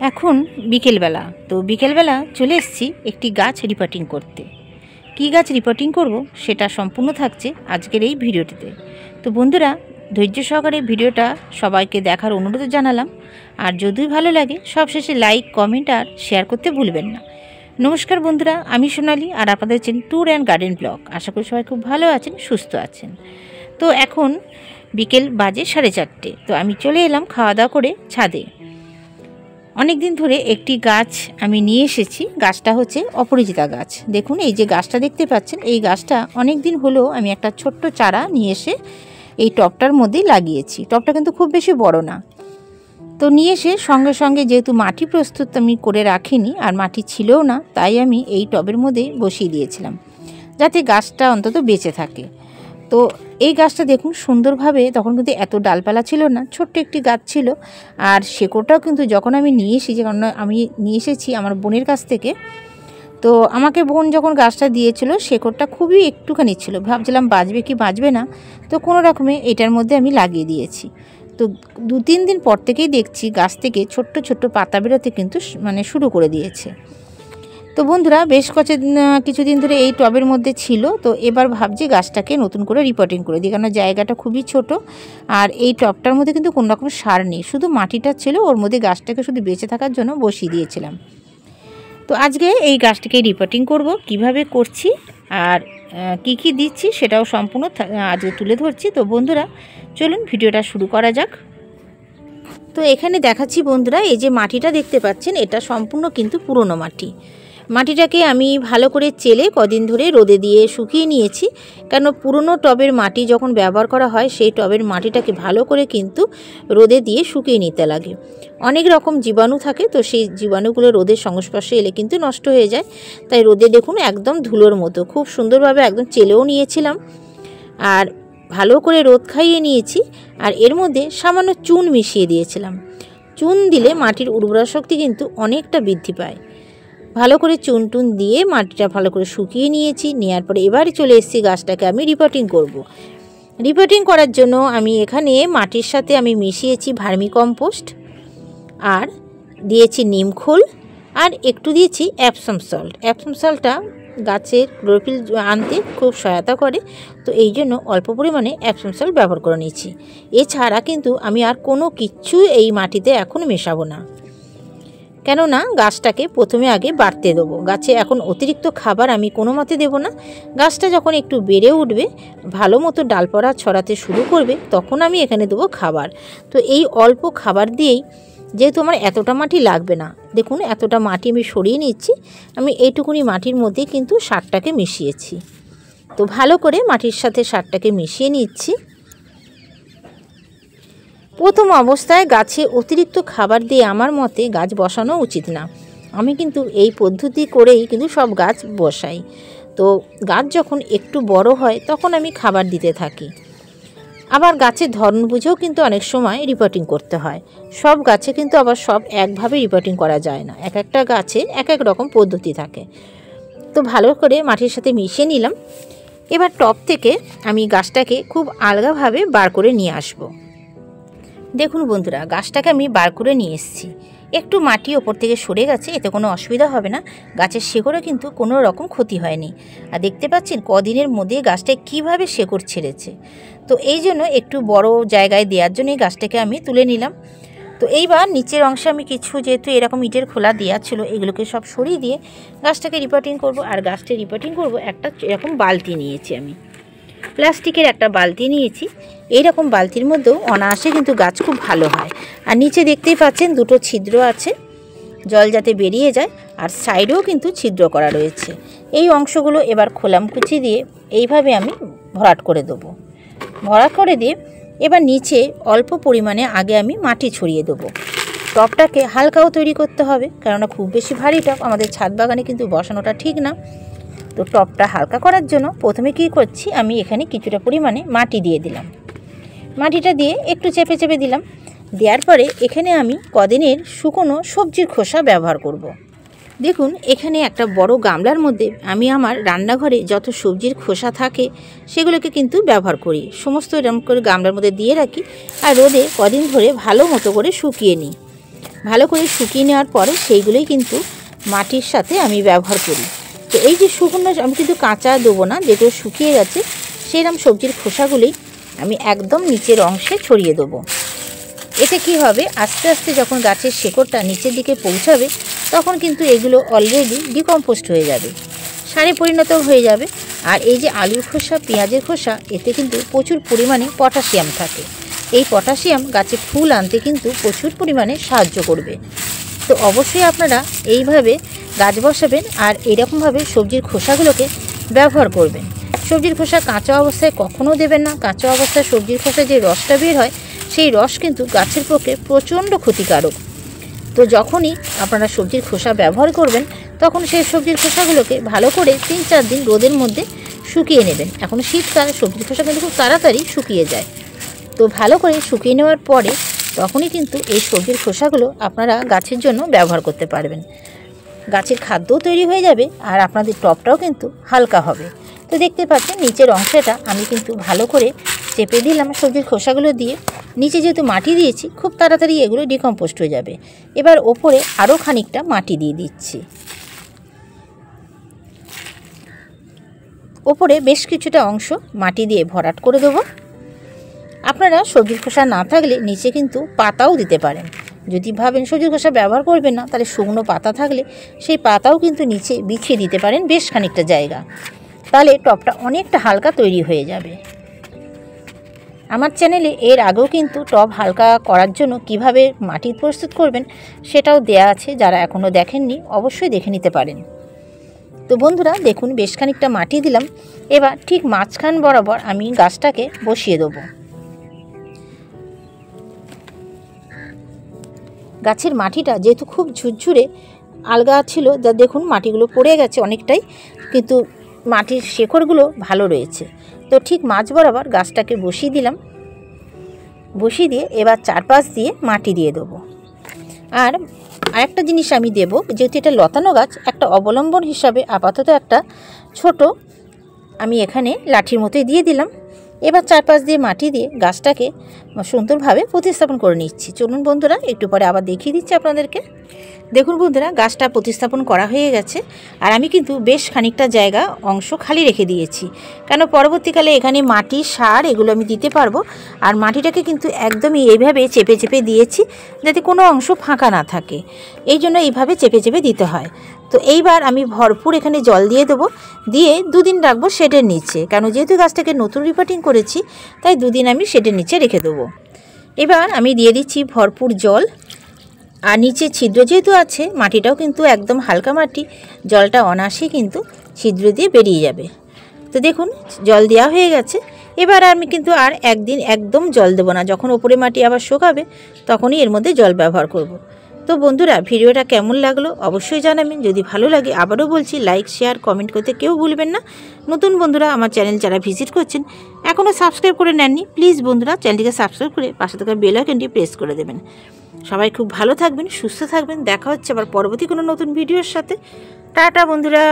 এখন বিকেলবেলা, তো বিকেলবেলা চলে এসেছি একটি গাছ রিপোর্টিং করতে। কী গাছ রিপোর্টিং করব সেটা সম্পূর্ণ থাকছে আজকের এই ভিডিওটিতে। তো বন্ধুরা, ধৈর্য সহকারে ভিডিওটা সবাইকে দেখার অনুরোধ জানালাম। আর যদি ভালো লাগে সবশেষে লাইক, কমেন্ট আর শেয়ার করতে ভুলবেন না। নমস্কার বন্ধুরা, আমি সোনালি আর আপনাদের হচ্ছেন ট্যুর অ্যান্ড গার্ডেন ব্লগ। আশা করি সবাই খুব ভালো আছেন, সুস্থ আছেন। তো এখন বিকেল বাজে 4:30। তো আমি চলে এলাম খাওয়া দাওয়া করে ছাদে। অনেক দিন ধরে একটি গাছ আমি নিয়ে এসেছি। গাছটা হচ্ছে অপরাজিতা গাছ। দেখুন, এই যে গাছটা দেখতে পাচ্ছেন, এই গাছটা অনেক দিন হলেও আমি একটা ছোট্ট চারা নিয়ে এসে এই টবটার মধ্যেই লাগিয়েছি। টবটা কিন্তু খুব বেশি বড় না। তো নিয়ে এসে সঙ্গে সঙ্গে যেহেতু মাটি প্রস্তুত আমি করে রাখিনি আর মাটি ছিলও না, তাই আমি এই টবের মধ্যেই বসিয়ে দিয়েছিলাম যাতে গাছটা অন্তত বেঁচে থাকে। তো এই গাছটা দেখুন সুন্দরভাবে, তখন কিন্তু এত ডালপালা ছিল না, ছোট্ট একটি গাছ ছিল। আর শেকড়টাও কিন্তু যখন আমি নিয়ে এসেছি, কারণ আমি নিয়ে এসেছি আমার বোনের কাছ থেকে, তো আমাকে বোন যখন গাছটা দিয়েছিল শেকড়টা খুবই একটুখানি ছিল। ভাবছিলাম বাঁচবে কি বাঁচবে না, তো কোনো রকমে এটার মধ্যে আমি লাগিয়ে দিয়েছি। তো 2-3 দিন পর থেকেই দেখছি গাছ থেকে ছোট্ট ছোট্ট পাতা বেরোতে কিন্তু শুরু করে দিয়েছে। তো বন্ধুরা, বেশ কিছুদিন ধরে এই টবের মধ্যে ছিল। তো এবার ভাবছি গাছটাকে নতুন করে রিপোর্টিং করে দিই, কারণ জায়গাটা খুবই ছোট আর এই টবটার মধ্যে কিন্তু কোনো রকম সার নেই, শুধু মাটিটা ছিল, ওর মধ্যে গাছটাকে শুধু বেঁচে থাকার জন্য বসিয়ে দিয়েছিলাম। তো আজকে এই গাছটাকে রিপোর্টিং করব, কিভাবে করছি আর কি কি দিচ্ছি সেটাও সম্পূর্ণ আজকে তুলে ধরছি। তো বন্ধুরা চলুন ভিডিওটা শুরু করা যাক। তো এখানে দেখাচ্ছি বন্ধুরা, এই যে মাটিটা দেখতে পাচ্ছেন, এটা সম্পূর্ণ কিন্তু পুরনো মাটি। মাটিটাকে আমি ভালো করে চেলে কদিন ধরে রোদে দিয়ে শুকিয়ে নিয়েছি। কেন, পুরনো টবের মাটি যখন ব্যবহার করা হয় সেই টবের মাটিটাকে ভালো করে কিন্তু রোদে দিয়ে শুকিয়ে নিতে লাগে। অনেক রকম জীবাণু থাকে, তো সেই জীবাণুগুলো রোদের সংস্পর্শে এলে কিন্তু নষ্ট হয়ে যায়। তাই রোদে দেখুন একদম ধুলোর মতো খুব সুন্দরভাবে একদম চেলেও নিয়েছিলাম আর ভালো করে রোদ খাইয়ে নিয়েছি। আর এর মধ্যে সামান্য চুন মিশিয়ে দিয়েছিলাম। চুন দিলে মাটির উর্বরা শক্তি কিন্তু অনেকটা বৃদ্ধি পায়। ভালো করে চুন টুন দিয়ে মাটিটা ভালো করে শুকিয়ে নিয়েছি। নেওয়ার পরে এবারে চলে এসেছি গাছটাকে আমি রিপোর্টিং করব। রিপোর্টিং করার জন্য আমি এখানে মাটির সাথে আমি মিশিয়েছি ভার্মি কম্পোস্ট, আর দিয়েছি নিমখোল, আর একটু দিয়েছি অ্যাপসম সল্ট। অ্যাপসম সল্টটা গাছের ক্লোরোফিল আনতে খুব সহায়তা করে, তো এই জন্য অল্প পরিমাণে অ্যাপসম সল্ট ব্যবহার করে নিচ্ছি। এছাড়া কিন্তু আমি আর কোনো কিচ্ছু এই মাটিতে এখন মেশাবো না, কেননা গাছটাকে প্রথমে আগে বাড়তে দেবো। গাছে এখন অতিরিক্ত খাবার আমি কোনো মতে দেবো না। গাছটা যখন একটু বেড়ে উঠবে, ভালো মতো ডালপালা ছড়াতে শুরু করবে, তখন আমি এখানে দেবো খাবার। তো এই অল্প খাবার দিয়েই, যেহেতু আমার এতটা মাটি লাগবে না, দেখুন এতটা মাটি আমি সরিয়ে নিচ্ছি। আমি এইটুকুনি মাটির মধ্যে কিন্তু সারটাকে মিশিয়েছি। তো ভালো করে মাটির সাথে সারটাকে মিশিয়ে নিচ্ছি। প্রথম অবস্থায় গাছে অতিরিক্ত খাবার দিয়ে আমার মতে গাছ বসানো উচিত না। আমি কিন্তু এই পদ্ধতি করেই কিন্তু সব গাছ বসাই। তো গাছ যখন একটু বড় হয় তখন আমি খাবার দিতে থাকি। আবার গাছের ধরন বুঝেও কিন্তু অনেক সময় রিপোর্টিং করতে হয়। সব গাছে কিন্তু আবার সব একভাবে রিপোর্টিং করা যায় না, এক একটা গাছে এক এক রকম পদ্ধতি থাকে। তো ভালো করে মাটির সাথে মিশিয়ে নিলাম। এবার টব থেকে আমি গাছটাকে খুব আলগাভাবে বার করে নিয়ে আসবো। দেখুন বন্ধুরা, গাছটাকে আমি বার করে নিয়ে এসেছি। একটু মাটি ওপর থেকে সরে গেছে, এতে কোনো অসুবিধা হবে না। গাছের শেকড়ে কিন্তু কোনো রকম ক্ষতি হয়নি। আর দেখতে পাচ্ছেন কদিনের মধ্যে গাছটায় কীভাবে শেকড় ছেড়েছে। তো এই জন্য একটু বড় জায়গায় দেওয়ার জন্য এই গাছটাকে আমি তুলে নিলাম। তো এইবার নিচের অংশে আমি কিছু, যেহেতু এরকম ইটের খোলা দেওয়া ছিল, এগুলোকে সব সরিয়ে দিয়ে গাছটাকে রিপোর্টিং করব। আর গাছটা রিপোর্টিং করব, একটা এরকম বালতি নিয়েছি আমি, প্লাস্টিকের একটা বালতি নিয়েছি। এইরকম বালতির মধ্যেও অনায়াসে কিন্তু গাছ খুব ভালো হয়। আর নিচে দেখতেই পাচ্ছেন দুটো ছিদ্র আছে, জল যাতে বেরিয়ে যায়, আর সাইডেও কিন্তু ছিদ্র করা রয়েছে। এই অংশগুলো এবার খোলাম কুচি দিয়ে এইভাবে আমি ভরাট করে দেবো। ভরাট করে দিয়ে এবার নিচে অল্প পরিমাণে আগে আমি মাটি ছড়িয়ে দেবো। টবটাকে হালকাও তৈরি করতে হবে, কেননা খুব বেশি ভারী টব আমাদের ছাদ বাগানে কিন্তু বসানোটা ঠিক না। তো টবটা হালকা করার জন্য প্রথমে কি করছি, আমি এখানে কিছুটা পরিমাণে মাটি দিয়ে দিলাম। মাটিটা দিয়ে একটু চেপে চেপে দিলাম। দেওয়ার পরে এখানে আমি কদিনের শুকনো সবজির খোসা ব্যবহার করব। দেখুন এখানে একটা বড় গামলার মধ্যে আমি আমার রান্নাঘরে যত সবজির খোসা থাকে সেগুলোকে কিন্তু ব্যবহার করি। সমস্ত এরকম করে গামলার মধ্যে দিয়ে রাখি আর রোদে কদিন ধরে ভালো মতো করে শুকিয়ে নিই। ভালো করে শুকিয়ে নেওয়ার পরে সেইগুলোই কিন্তু মাটির সাথে আমি ব্যবহার করি। তো এই যে শুকনো, আমি কিন্তু কাঁচা দেবো না, যেগুলো শুকিয়ে গেছে সেরকম সবজির খোসাগুলি আমি একদম নিচের অংশে ছড়িয়ে দেবো। এতে কি হবে, আস্তে আস্তে যখন গাছের শেকড়টা নিচের দিকে পৌঁছাবে তখন কিন্তু এগুলো অলরেডি ডিকম্পোস্ট হয়ে যাবে, সারে পরিণত হয়ে যাবে। আর এই যে আলুর খোসা, পেঁয়াজের খোসা, এতে কিন্তু প্রচুর পরিমাণে পটাশিয়াম থাকে। এই পটাশিয়াম গাছে ফুল আনতে কিন্তু প্রচুর পরিমাণে সাহায্য করবে। তো অবশ্যই আপনারা এইভাবে গাছ বসাবেন আর এরকমভাবে সবজির খোসাগুলোকে ব্যবহার করবেন। সবজির খোসা কাঁচা অবস্থায় কখনও দেবেন না। কাঁচা অবস্থায় সবজির খোসায় যে রসটা বের হয় সেই রস কিন্তু গাছের পক্ষে প্রচণ্ড ক্ষতিকারক। তো যখনই আপনারা সবজির খোসা ব্যবহার করবেন তখন সেই সবজির খোসাগুলোকে ভালো করে 3-4 দিন রোদের মধ্যে শুকিয়ে নেবেন। এখন শীতকাল, সবজির খোসা কিন্তু খুব তাড়াতাড়ি শুকিয়ে যায়। তো ভালো করে শুকিয়ে নেওয়ার পরে তখনই কিন্তু এই সবজির খোসাগুলো আপনারা গাছের জন্য ব্যবহার করতে পারবেন। গাছের খাদ্যও তৈরি হয়ে যাবে আর আপনাদের টবটাও কিন্তু হালকা হবে। তো দেখতে পাচ্ছেন নিচের অংশটা আমি কিন্তু ভালো করে চেপে দিলাম সবজির খোসাগুলো দিয়ে। নিচে যেহেতু মাটি দিয়েছি খুব তাড়াতাড়ি এগুলো ডিকম্পোস্ট হয়ে যাবে। এবার ওপরে আরও খানিকটা মাটি দিয়ে দিচ্ছি। ওপরে বেশ কিছুটা অংশ মাটি দিয়ে ভরাট করে দেবো। আপনারা সবজির খোসা না থাকলে নিচে কিন্তু পাতাও দিতে পারেন। যদি ভাবেন সবজির খোসা ব্যবহার করবেন না, তাহলে শুকনো পাতা থাকলে সেই পাতাও কিন্তু নিচে বিছিয়ে দিতে পারেন বেশ খানিকটা জায়গা, তাহলে টবটা অনেকটা হালকা তৈরি হয়ে যাবে। আমার চ্যানেলে এর আগেও কিন্তু টব হালকা করার জন্য কিভাবে মাটি প্রস্তুত করবেন সেটাও দেয়া আছে, যারা এখনও দেখেননি অবশ্যই দেখে নিতে পারেন। তো বন্ধুরা দেখুন বেশ খানিকটা মাটি দিলাম। এবার ঠিক মাঝখান বরাবর আমি গাছটাকে বসিয়ে দেবো। গাছের মাটিটা যেহেতু খুব ঝুরঝুরে আলগা ছিল, যা দেখুন মাটিগুলো পড়ে গেছে অনেকটাই, কিন্তু মাটির শেকড়গুলো ভালো রয়েছে। তো ঠিক মাঝ বরাবর গাছটাকে বসিয়ে দিলাম। বসিয়ে দিয়ে এবার চারপাশ দিয়ে মাটি দিয়ে দেবো। আর আরেকটা জিনিস আমি দেব, যেহেতু এটা লতানো গাছ, একটা অবলম্বন হিসাবে আপাতত একটা ছোট আমি এখানে লাঠির মতোই দিয়ে দিলাম। এবার চারপাশ দিয়ে মাটি দিয়ে গাছটাকে সুন্দরভাবে প্রতিস্থাপন করে নিচ্ছি। চলুন বন্ধুরা একটু পরে আবার দেখিয়ে দিচ্ছি আপনাদেরকে। দেখুন বন্ধুরা গাছটা প্রতিস্থাপন করা হয়ে গেছে আর আমি কিন্তু বেশ খানিকটা জায়গা অংশ খালি রেখে দিয়েছি, কেন পরবর্তীকালে এখানে মাটি, সার এগুলো আমি দিতে পারবো। আর মাটিটাকে কিন্তু একদমই এইভাবে চেপে চেপে দিয়েছি যাতে কোনো অংশ ফাঁকা না থাকে, এই জন্য এইভাবে চেপে চেপে দিতে হয়। তো এইবার আমি ভরপুর এখানে জল দিয়ে দেবো, দিয়ে 2 দিন রাখবো শেডের নিচে, কেন যেহেতু গাছটাকে নতুন রিপোর্টিং করেছি তাই 2 দিন আমি শেডের নিচে রেখে দেবো। এবার আমি দিয়ে দিচ্ছি ভরপুর জল। আর নিচে ছিদ্র যেহেতু আছে, মাটিটাও কিন্তু একদম হালকা মাটি, জলটা অনায়াসে কিন্তু ছিদ্র দিয়ে বেরিয়ে যাবে। তো দেখুন জল দেওয়া হয়ে গেছে। এবার আমি কিন্তু আর একদিন একদম জল দেবো না, যখন ওপরে মাটি আবার শুকাবে তখনই এর মধ্যে জল ব্যবহার করব। তো বন্ধুরা ভিডিওটা কেমন লাগলো অবশ্যই জানাবেন। যদি ভালো লাগে আবারও বলছি লাইক, শেয়ার, কমেন্ট করতে কেউ ভুলবেন না। নতুন বন্ধুরা আমার চ্যানেল যারা ভিজিট করছেন এখনও সাবস্ক্রাইব করে নেননি, প্লিজ বন্ধুরা চ্যানেলটিকে সাবস্ক্রাইব করে পাশে থাকা বেল আইকনটি প্রেস করে দেবেন। সবাই খুব ভালো থাকবেন, সুস্থ থাকবেন। দেখা হচ্ছে আবার পরবর্তী কোনো নতুন ভিডিওর সাথে। টাটা বন্ধুরা।